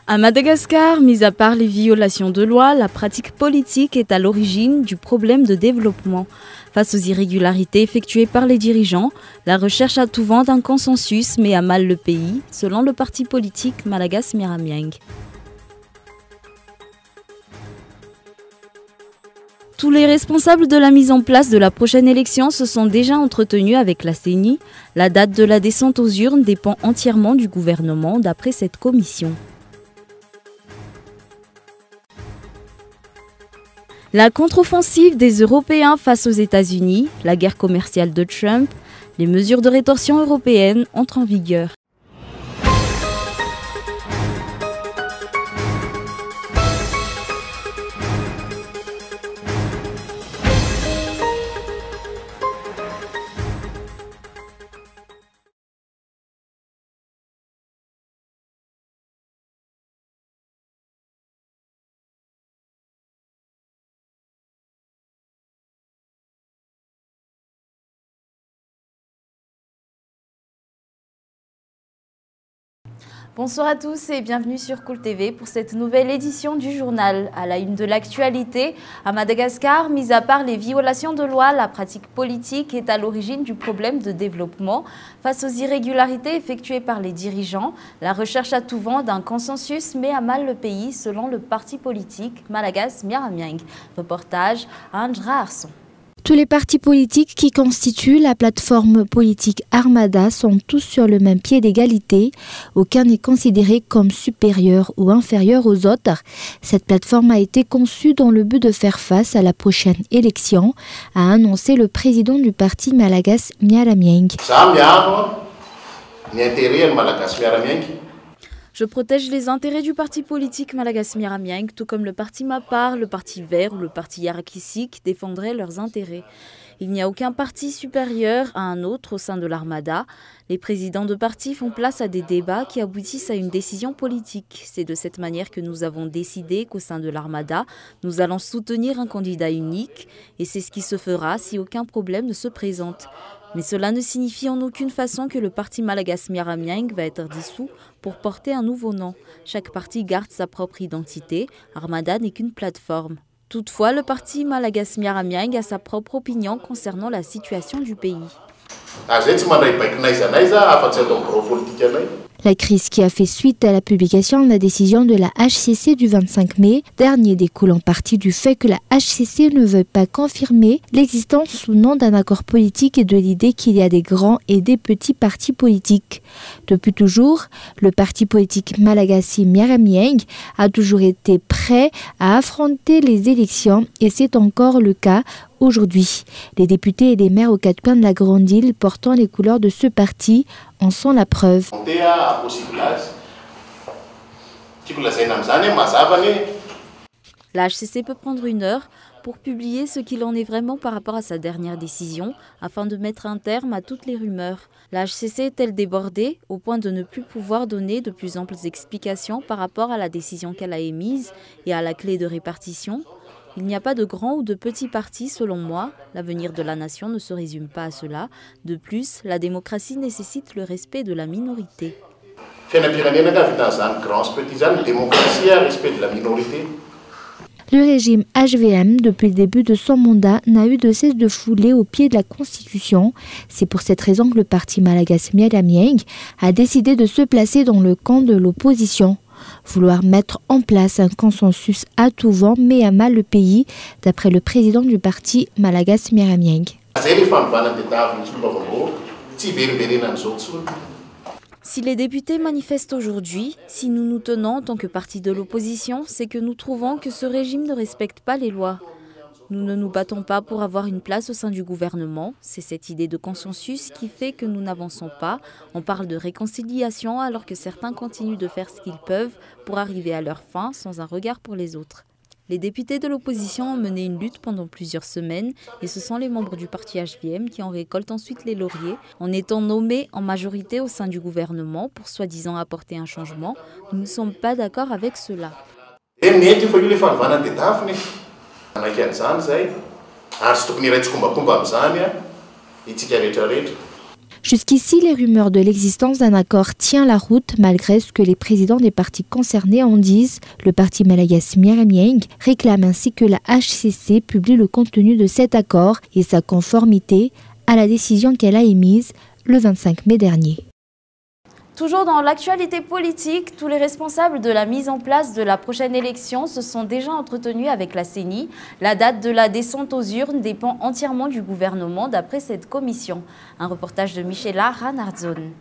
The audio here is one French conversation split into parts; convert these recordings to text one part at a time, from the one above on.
À Madagascar, mis à part les violations de loi, la pratique politique est à l'origine du problème de développement. Face aux irrégularités effectuées par les dirigeants, la recherche à tout vent d'un consensus met à mal le pays, selon le parti politique Malagas Miramieng. Tous les responsables de la mise en place de la prochaine élection se sont déjà entretenus avec la CENI. La date de la descente aux urnes dépend entièrement du gouvernement, d'après cette commission. La contre-offensive des Européens face aux États-Unis, la guerre commerciale de Trump, les mesures de rétorsion européennes entrent en vigueur. Bonsoir à tous et bienvenue sur Cool TV pour cette nouvelle édition du journal. À la une de l'actualité, à Madagascar, mis à part les violations de loi, la pratique politique est à l'origine du problème de développement. Face aux irrégularités effectuées par les dirigeants, la recherche à tout vent d'un consensus met à mal le pays selon le parti politique Malagas Miramieng. Reportage à Andra Arson. Tous les partis politiques qui constituent la plateforme politique Armada sont tous sur le même pied d'égalité. Aucun n'est considéré comme supérieur ou inférieur aux autres. Cette plateforme a été conçue dans le but de faire face à la prochaine élection, a annoncé le président du parti Malagas Miramieng. Je protège les intérêts du parti politique Malagas Miramieng, tout comme le parti Mapar, le parti Vert ou le parti Yarakisik défendraient leurs intérêts. Il n'y a aucun parti supérieur à un autre au sein de l'Armada. Les présidents de partis font place à des débats qui aboutissent à une décision politique. C'est de cette manière que nous avons décidé qu'au sein de l'Armada, nous allons soutenir un candidat unique et c'est ce qui se fera si aucun problème ne se présente. Mais cela ne signifie en aucune façon que le parti Malagas Miramieng va être dissous pour porter un nouveau nom. Chaque parti garde sa propre identité. Armada n'est qu'une plateforme. Toutefois, le parti Malagas Miramieng a sa propre opinion concernant la situation du pays. La crise qui a fait suite à la publication de la décision de la HCC du 25 mai dernier découle en partie du fait que la HCC ne veut pas confirmer l'existence ou non d'un accord politique et de l'idée qu'il y a des grands et des petits partis politiques. Depuis toujours, le parti politique Malagas Miramieng a toujours été prêt à affronter les élections et c'est encore le cas aujourd'hui. Les députés et les maires aux quatre coins de la Grande Île portant les couleurs de ce parti en sont la preuve. La HCC peut prendre une heure pour publier ce qu'il en est vraiment par rapport à sa dernière décision, afin de mettre un terme à toutes les rumeurs. La HCC est-elle débordée au point de ne plus pouvoir donner de plus amples explications par rapport à la décision qu'elle a émise et à la clé de répartition ? Il n'y a pas de grands ou de petits partis selon moi. L'avenir de la nation ne se résume pas à cela. De plus, la démocratie nécessite le respect de la minorité. Le régime HVM, depuis le début de son mandat, n'a eu de cesse de fouler au pied de la Constitution. C'est pour cette raison que le parti Malagas Miramieng a décidé de se placer dans le camp de l'opposition. Vouloir mettre en place un consensus à tout vent met à mal le pays, d'après le président du parti Malagas Miramieng. Si les députés manifestent aujourd'hui, si nous nous tenons en tant que parti de l'opposition, c'est que nous trouvons que ce régime ne respecte pas les lois. Nous ne nous battons pas pour avoir une place au sein du gouvernement. C'est cette idée de consensus qui fait que nous n'avançons pas. On parle de réconciliation alors que certains continuent de faire ce qu'ils peuvent pour arriver à leur fin sans un regard pour les autres. Les députés de l'opposition ont mené une lutte pendant plusieurs semaines et ce sont les membres du parti HVM qui en récoltent ensuite les lauriers en étant nommés en majorité au sein du gouvernement pour soi-disant apporter un changement. Nous ne sommes pas d'accord avec cela. Jusqu'ici, les rumeurs de l'existence d'un accord tiennent la route malgré ce que les présidents des partis concernés en disent. Le parti malagasy Miaramieng réclame ainsi que la HCC publie le contenu de cet accord et sa conformité à la décision qu'elle a émise le 25 mai dernier. Toujours dans l'actualité politique, tous les responsables de la mise en place de la prochaine élection se sont déjà entretenus avec la CENI. La date de la descente aux urnes dépend entièrement du gouvernement d'après cette commission. Un reportage de Michela Ranardzon.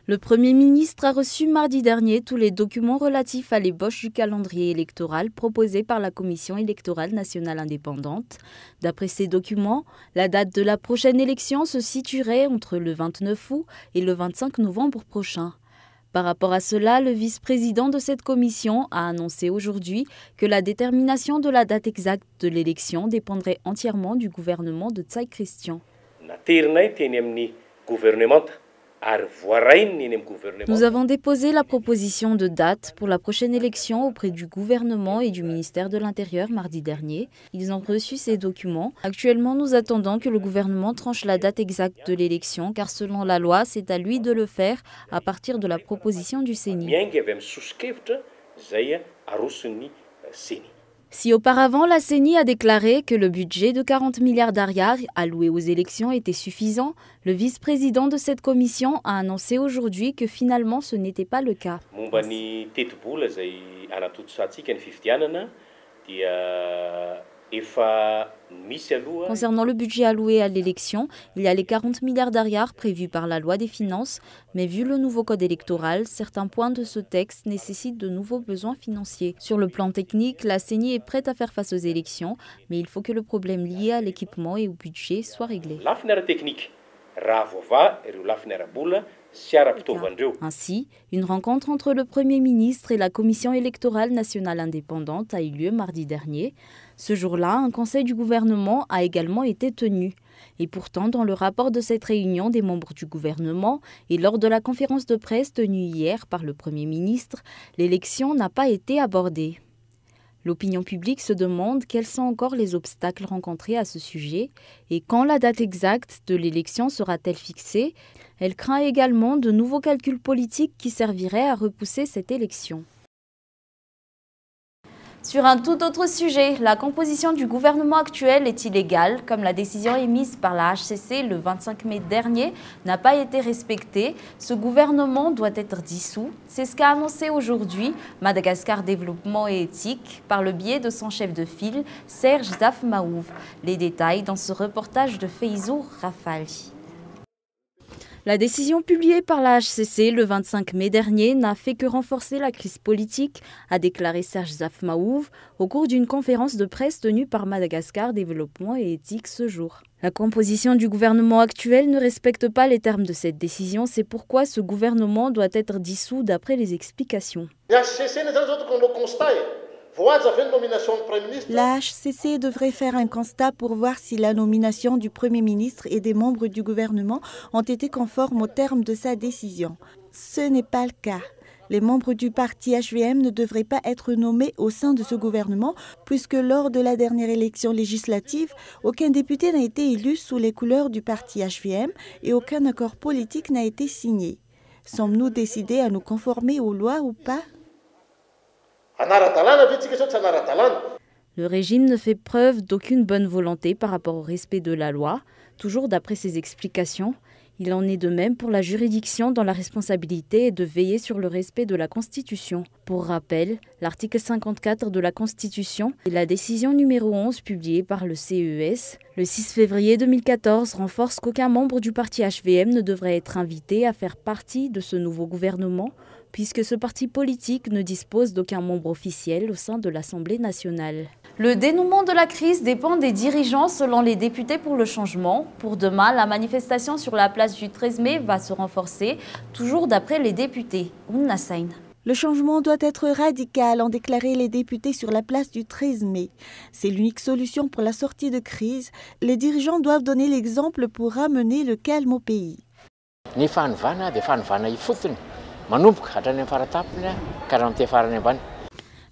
Le Premier ministre a reçu mardi dernier tous les documents relatifs à l'ébauche du calendrier électoral proposé par la Commission électorale nationale indépendante. D'après ces documents, la date de la prochaine élection se situerait entre le 29 août et le 25 novembre prochain. Par rapport à cela, le vice-président de cette commission a annoncé aujourd'hui que la détermination de la date exacte de l'élection dépendrait entièrement du gouvernement de Tsai Christian. Nous avons déposé la proposition de date pour la prochaine élection auprès du gouvernement et du ministère de l'Intérieur mardi dernier. Ils ont reçu ces documents. Actuellement, nous attendons que le gouvernement tranche la date exacte de l'élection, car selon la loi, c'est à lui de le faire à partir de la proposition du CENI. Si auparavant la CENI a déclaré que le budget de 40 milliards d'ariars alloué aux élections était suffisant, le vice-président de cette commission a annoncé aujourd'hui que finalement ce n'était pas le cas. Concernant le budget alloué à l'élection, il y a les 40 milliards d'ariars prévus par la loi des finances, mais vu le nouveau code électoral, certains points de ce texte nécessitent de nouveaux besoins financiers. Sur le plan technique, la CENI est prête à faire face aux élections, mais il faut que le problème lié à l'équipement et au budget soit réglé. Ainsi, une rencontre entre le Premier ministre et la Commission électorale nationale indépendante a eu lieu mardi dernier. Ce jour-là, un conseil du gouvernement a également été tenu. Et pourtant, dans le rapport de cette réunion des membres du gouvernement et lors de la conférence de presse tenue hier par le Premier ministre, l'élection n'a pas été abordée. L'opinion publique se demande quels sont encore les obstacles rencontrés à ce sujet et quand la date exacte de l'élection sera-t-elle fixée. Elle craint également de nouveaux calculs politiques qui serviraient à repousser cette élection. Sur un tout autre sujet, la composition du gouvernement actuel est illégale, comme la décision émise par la HCC le 25 mai dernier n'a pas été respectée. Ce gouvernement doit être dissous. C'est ce qu'a annoncé aujourd'hui Madagascar Développement et Éthique par le biais de son chef de file, Serge Zafmaouf. Les détails dans ce reportage de Feizour Rafali. La décision publiée par la HCC le 25 mai dernier n'a fait que renforcer la crise politique, a déclaré Serge Zafmaouf au cours d'une conférence de presse tenue par Madagascar Développement et Éthique ce jour. La composition du gouvernement actuel ne respecte pas les termes de cette décision, c'est pourquoi ce gouvernement doit être dissous d'après les explications. La HCC devrait faire un constat pour voir si la nomination du Premier ministre et des membres du gouvernement ont été conformes aux termes de sa décision. Ce n'est pas le cas. Les membres du parti HVM ne devraient pas être nommés au sein de ce gouvernement puisque lors de la dernière élection législative, aucun député n'a été élu sous les couleurs du parti HVM et aucun accord politique n'a été signé. Sommes-nous décidés à nous conformer aux lois ou pas ? Le régime ne fait preuve d'aucune bonne volonté par rapport au respect de la loi. Toujours d'après ses explications, il en est de même pour la juridiction dont la responsabilité est de veiller sur le respect de la Constitution. Pour rappel, l'article 54 de la Constitution et la décision numéro 11 publiée par le CES le 6 février 2014 renforce qu'aucun membre du parti HVM ne devrait être invité à faire partie de ce nouveau gouvernement puisque ce parti politique ne dispose d'aucun membre officiel au sein de l'Assemblée nationale. Le dénouement de la crise dépend des dirigeants selon les députés pour le changement. Pour demain, la manifestation sur la place du 13 mai va se renforcer, toujours d'après les députés. Ounassain. Le changement doit être radical, ont déclaré les députés sur la place du 13 mai. C'est l'unique solution pour la sortie de crise. Les dirigeants doivent donner l'exemple pour ramener le calme au pays.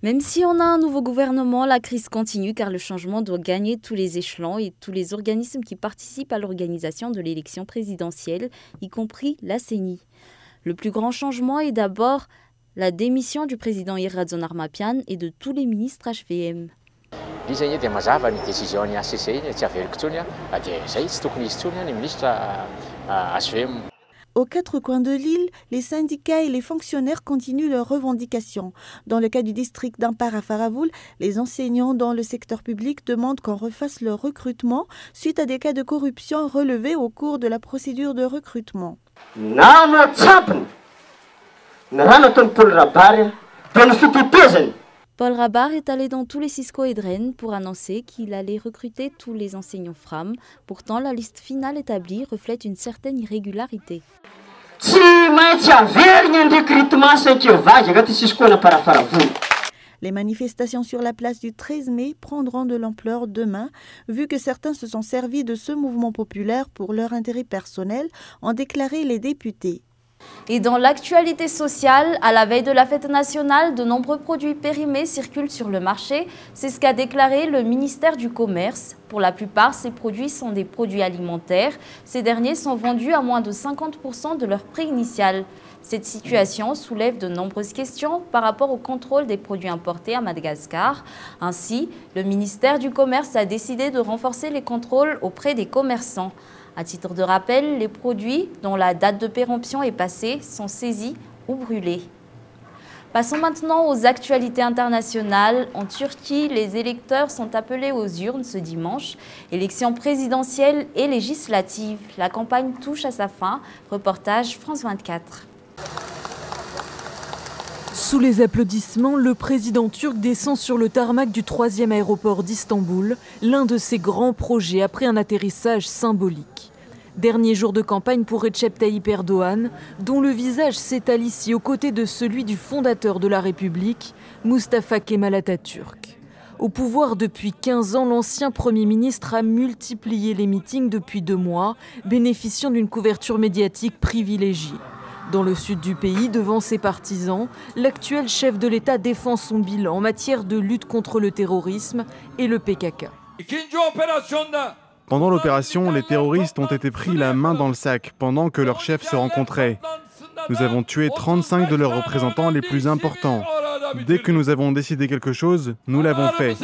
Même si on a un nouveau gouvernement, la crise continue car le changement doit gagner tous les échelons et tous les organismes qui participent à l'organisation de l'élection présidentielle, y compris la CENI. Le plus grand changement est d'abord la démission du président Irradzon Armapian et de tous les ministres HVM. Aux quatre coins de l'île, les syndicats et les fonctionnaires continuent leurs revendications. Dans le cas du district d'Ampar à Faravoul, les enseignants dans le secteur public demandent qu'on refasse leur recrutement suite à des cas de corruption relevés au cours de la procédure de recrutement. Paul Rabar est allé dans tous les Cisco et Dren pour annoncer qu'il allait recruter tous les enseignants FRAM. Pourtant, la liste finale établie reflète une certaine irrégularité. Les manifestations sur la place du 13 mai prendront de l'ampleur demain, vu que certains se sont servis de ce mouvement populaire pour leur intérêt personnel, ont déclaré les députés. Et dans l'actualité sociale, à la veille de la fête nationale, de nombreux produits périmés circulent sur le marché. C'est ce qu'a déclaré le ministère du Commerce. Pour la plupart, ces produits sont des produits alimentaires. Ces derniers sont vendus à moins de 50% de leur prix initial. Cette situation soulève de nombreuses questions par rapport au contrôle des produits importés à Madagascar. Ainsi, le ministère du Commerce a décidé de renforcer les contrôles auprès des commerçants. À titre de rappel, les produits dont la date de péremption est passée sont saisis ou brûlés. Passons maintenant aux actualités internationales. En Turquie, les électeurs sont appelés aux urnes ce dimanche. Élections présidentielles et législatives. La campagne touche à sa fin. Reportage France 24. Sous les applaudissements, le président turc descend sur le tarmac du 3e aéroport d'Istanbul, l'un de ses grands projets après un atterrissage symbolique. Dernier jour de campagne pour Recep Tayyip Erdoğan, dont le visage s'étale ici aux côtés de celui du fondateur de la République, Mustafa Kemal Atatürk. Au pouvoir depuis 15 ans, l'ancien Premier ministre a multiplié les meetings depuis 2 mois, bénéficiant d'une couverture médiatique privilégiée. Dans le sud du pays, devant ses partisans, l'actuel chef de l'État défend son bilan en matière de lutte contre le terrorisme et le PKK. Pendant l'opération, les terroristes ont été pris la main dans le sac pendant que leurs chefs se rencontraient. Nous avons tué 35 de leurs représentants les plus importants. Dès que nous avons décidé quelque chose, nous l'avons fait.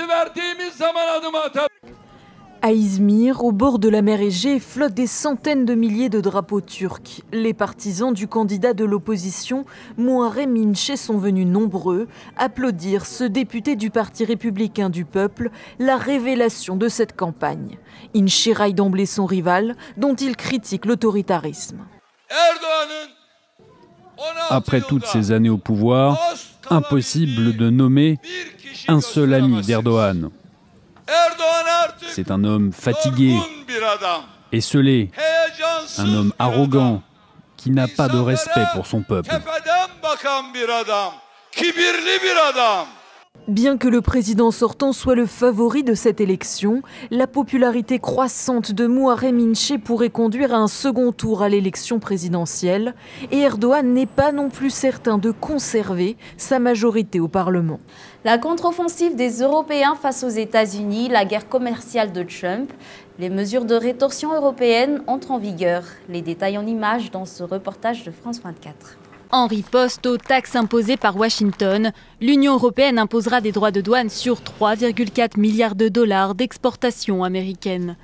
À Izmir, au bord de la mer Égée, flottent des centaines de milliers de drapeaux turcs. Les partisans du candidat de l'opposition, Muharrem İnce, sont venus nombreux applaudir ce député du Parti républicain du peuple, la révélation de cette campagne. İnce raille d'emblée son rival, dont il critique l'autoritarisme. Après toutes ces années au pouvoir, impossible de nommer un seul ami d'Erdoğan. C'est un homme fatigué, esseulé, un homme arrogant, qui n'a pas de respect pour son peuple. Bien que le président sortant soit le favori de cette élection, la popularité croissante de Muharrem İnce pourrait conduire à un second tour à l'élection présidentielle, et Erdoğan n'est pas non plus certain de conserver sa majorité au Parlement. La contre-offensive des Européens face aux États-Unis, la guerre commerciale de Trump, les mesures de rétorsion européennes entrent en vigueur. Les détails en images dans ce reportage de France 24. En riposte aux taxes imposées par Washington, l'Union européenne imposera des droits de douane sur 3,4 milliards de dollars d'exportations américaines.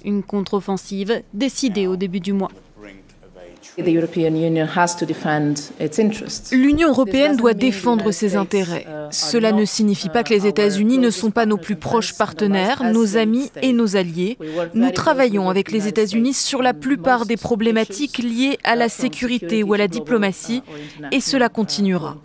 Une contre-offensive décidée au début du mois. L'Union européenne doit défendre ses intérêts. Cela ne signifie pas que les États-Unis ne sont pas nos plus proches partenaires, nos amis et nos alliés. Nous travaillons avec les États-Unis sur la plupart des problématiques liées à la sécurité ou à la diplomatie, et cela continuera.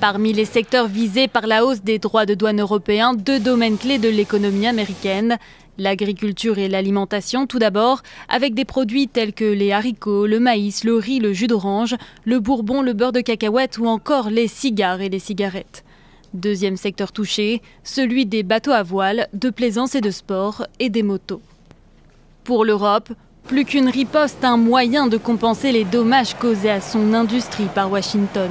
Parmi les secteurs visés par la hausse des droits de douane européens, 2 domaines clés de l'économie américaine. L'agriculture et l'alimentation tout d'abord, avec des produits tels que les haricots, le maïs, le riz, le jus d'orange, le bourbon, le beurre de cacahuète ou encore les cigares et les cigarettes. Deuxième secteur touché, celui des bateaux à voile, de plaisance et de sport et des motos. Pour l'Europe, plus qu'une riposte, un moyen de compenser les dommages causés à son industrie par Washington.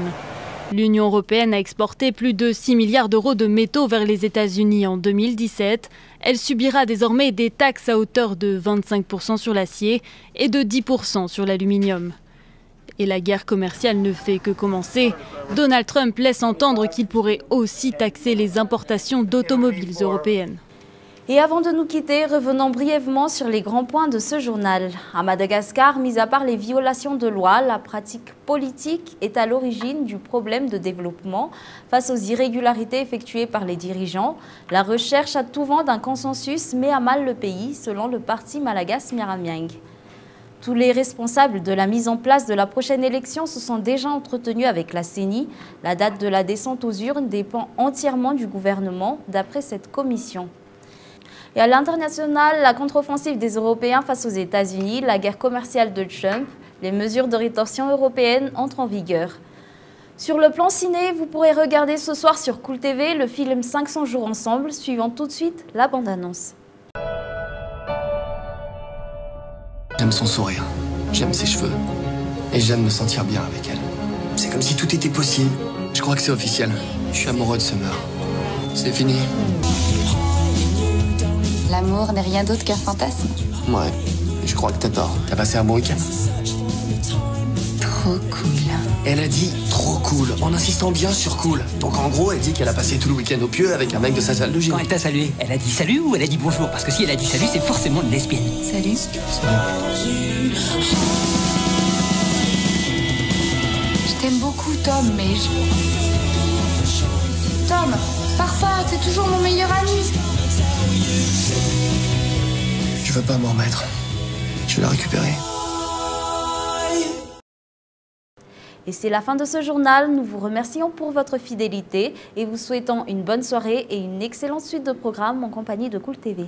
L'Union européenne a exporté plus de 6 milliards d'euros de métaux vers les États-Unis en 2017. Elle subira désormais des taxes à hauteur de 25% sur l'acier et de 10% sur l'aluminium. Et la guerre commerciale ne fait que commencer. Donald Trump laisse entendre qu'il pourrait aussi taxer les importations d'automobiles européennes. Et avant de nous quitter, revenons brièvement sur les grands points de ce journal. À Madagascar, mis à part les violations de loi, la pratique politique est à l'origine du problème de développement. Face aux irrégularités effectuées par les dirigeants, la recherche à tout vent d'un consensus met à mal le pays, selon le parti Malagas Miramieng. Tous les responsables de la mise en place de la prochaine élection se sont déjà entretenus avec la CENI. La date de la descente aux urnes dépend entièrement du gouvernement, d'après cette commission. Et à l'international, la contre-offensive des Européens face aux États-Unis, la guerre commerciale de Trump, les mesures de rétorsion européennes entrent en vigueur. Sur le plan ciné, vous pourrez regarder ce soir sur Cool TV le film 500 jours ensemble, suivant tout de suite la bande-annonce. J'aime son sourire, j'aime ses cheveux, et j'aime me sentir bien avec elle. C'est comme si tout était possible. Je crois que c'est officiel. Je suis amoureux de Summer. C'est fini. L'amour n'est rien d'autre qu'un fantasme. Ouais, je crois que t'as tort. T'as passé un bon week-end? Trop cool. Elle a dit trop cool, en insistant bien sur cool. Donc en gros, elle dit qu'elle a passé tout le week-end au pieu avec un mec de sa salle de gym. Quand elle t'a salué, elle a dit salut ou elle a dit bonjour? Parce que si elle a dit salut, c'est forcément une lesbienne. Salut. Je t'aime beaucoup, Tom, mais Tom, parfois, t'es toujours mon meilleur ami. Je veux pas m'en remettre. Je vais la récupérer. Et c'est la fin de ce journal. Nous vous remercions pour votre fidélité et vous souhaitons une bonne soirée et une excellente suite de programmes en compagnie de Cool TV.